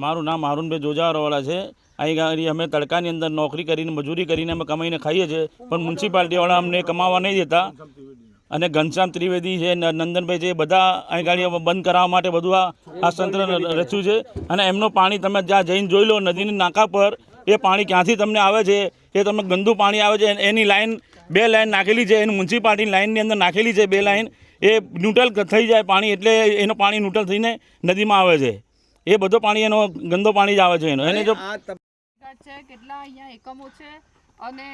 મારું નામ હારૂનભાઈ જોજાવાળા છે। અહીં અમે તડકાની અંદર નોકરી કરીને મજૂરી કરીને અમે કમાઈને ખાઈએ છીએ, પણ મ્યુનિસિપાલિટીવાળા અમને કમાવા નહીં દેતા। અને ઘનશ્યામ ત્રિવેદી છે, નંદનભાઈ છે, બધા અહીં ગાડી બંધ કરાવવા માટે બધું આ તંત્ર રચ્યું છે। અને એમનું પાણી તમે જ્યાં જઈને જોઈ લો, નદીની નાકા પર એ પાણી ક્યાંથી તમને આવે છે, એ તમે ગંદુ પાણી આવે છે। એની લાઈન 2 લાઈન નાખેલી છે, એની મ્યુનિસિપાલિટીની લાઈનની અંદર નાખેલી છે 2 લાઈન। એ ન્યુટ્રલ થઈ જાય પાણી, એટલે એનું પાણી ન્યુટ્રલ થઈને નદીમાં આવે છે। એ બધો પાણી એનો ગંદો પાણી જ આવે છે એનો। એને જો કેટલા અહીંયા એકમો છે અને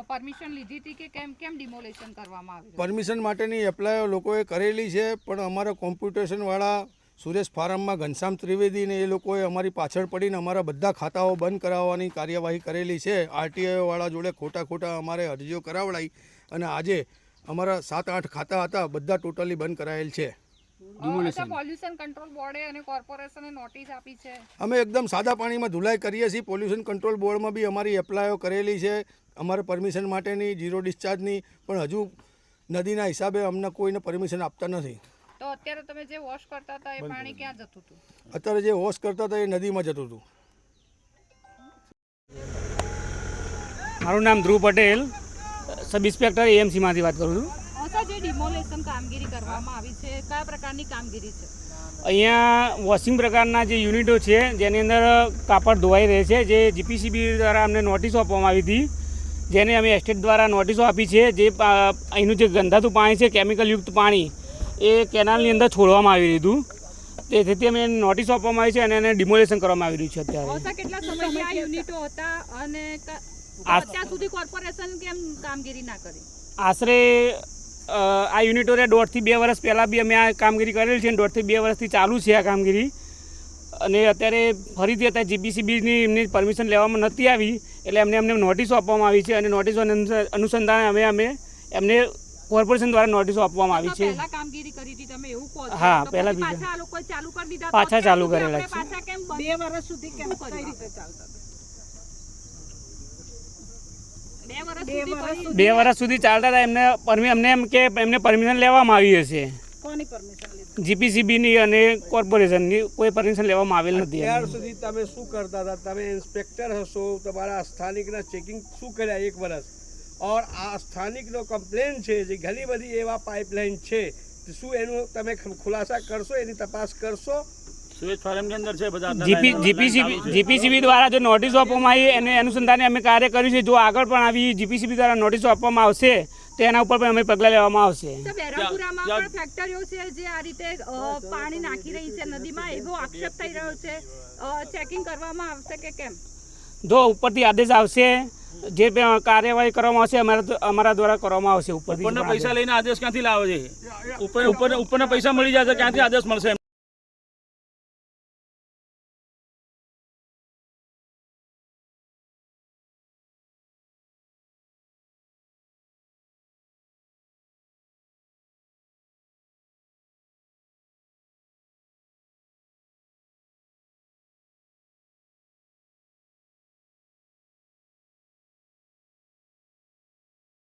પરમિશન લીધી હતી કે કેમ ડિમોલેશન કરવામાં આવ્યું? પરમિશન માટેની એપ્લાય લોકોએ કરેલી છે, પણ અમારા કોમ્પ્યુટેશનવાળા સુરેશ ફાર્મમાં ઘનશ્યામ ત્રિવેદી ને એ લોકોએ અમારી પાછળ પડીને અમારા બધા ખાતાઓ બંધ કરાવવાની કાર્યવાહી કરેલી છે। આરટીઆઈવાળા જોડે ખોટા અમારે અરજીઓ કરાવડાવી અને આજે અમારા 7-8 ખાતા હતા, બધા ટોટલી બંધ કરાયેલ છે। પોલ્યુશન કંટ્રોલ બોર્ડે અને કોર્પોરેશને નોટિસ આપી છે। અમે એકદમ સાદા પાણીમાં ધુલાઈ કરીએ છીએ। પોલ્યુશન કંટ્રોલ બોર્ડમાં બી અમારી એપ્લાયો કરેલી છે અમારે પરમિશન માટેની, 0 ડિસ્ચાર્જની, પણ હજુ નદીના હિસાબે અમને કોઈને પરમિશન આપતા નથી। તો અત્યારે તમે જે વોશ કરતા હતા એ પાણી ક્યાં જતું હતું? અત્યારે જે વોશ કરતા હતા એ નદીમાં જતું હતું। મારું નામ ધ્રુવ પટેલ, સબ ઇન્સ્પેક્ટર એએમસીમાંથી વાત કરું છું। જે ડિમોલેશન કામગીરી કરવામાં આવી છે, કયા પ્રકારની કામગીરી છે? અહીંયા વોશિંગ પ્રકારના જે યુનિટો છે, જેની અંદર કાપડ ધોવાઈ રહે છે, જે જીપીસીબી દ્વારા અમને નોટિસો આપવામાં આવી હતી, જેને અમે એસ્ટેટ દ્વારા નોટિસો આપી છે। જે અહીંનું જે ગંધાતું પાણી છે, કેમિકલયુક્ત પાણી, એ કેનાલની અંદર છોડવામાં આવી રહ્યું હતું। તેથી અમે નોટિસો આપવામાં આવી છે અને એને ડિમોલેશન કરવામાં આવી રહ્યું છે। અત્યારે કેટલા સમયથી આ યુનિટો હતા અને અત્યાર સુધી કોર્પોરેશન કેમ કામગીરી ના કરી? આશરે આ યુનિટોને 1.5 થી 2 વર્ષ પહેલાં બી અમે આ કામગીરી કરેલી છે। 1.5 થી 2 વર્ષથી ચાલુ છે આ કામગીરી। અને અત્યારે ફરીથી અત્યારે જીપીસીબીની એમની પરમિશન લેવામાં નથી આવી, એટલે અમને નોટિસો આપવામાં આવી છે। અને નોટિસો અનુસંધાને અમે એમને કોર્પોરેશન દ્વારા નોટિસો આપવામાં આવી છે। કામગીરી કરી હતી તમે એવું કહો છો? હા, પહેલા પાછા લોકો ચાલુ કરી દીધા? પાછા ચાલુ કરેલા છે। પાછા કેમ 2 વર્ષ સુધી કેમ કઈ રીતે ચાલતા? 2 વર્ષ સુધી ચાલતા હતા। અમને એમ કે એમને પરમિશન લેવામાં આવી હશે। કોની પરમિશન લીધી? જીપીસીબીની અને કોર્પોરેશનની કોઈ પરમિશન લેવામાં આવેલ નથી। ત્યાર સુધી તમે શું કરતા હતા? તમે ઇન્સ્પેક્ટર હશો, તમારા સ્થાનિકના ચેકિંગ શું કર્યા 1 વર્ષ? ઓર આ સ્થાનિકનો કમ્પ્લેન છે જે ઘણી બધી એવા પાઇપલાઇન છે, શું એનું તમે ખુલાસા કરશો, એની તપાસ કરશો? જીપીસીબી દ્વારા જે નોટિસો આપવામાં આવી એને અનુસંધાને અમે કાર્ય કર્યું છે। જો આગળ પણ આવી જીપીસીબી દ્વારા નોટિસો આપવામાં આવશે તો એના ઉપર પણ અમે પગલાં લેવામાં આવશે। બેરાપુરામાં પણ ફેક્ટરીઓ છે જે આ રીતે પાણી નાખી રહી છે નદીમાં, એવો આક્ષેપ થઈ રહ્યો છે। ચેકિંગ કરવામાં આવશે કે કેમ? જો ઉપરથી આદેશ આવશે, જે કાર્યવાહી કરવામાં આવશે અમારા દ્વારા કરવામાં આવશે। ઉપરના પૈસા લઈને આદેશ ક્યાંથી લાવે છે? ઉપરના પૈસા મળી જશે, ક્યાંથી આદેશ મળશે?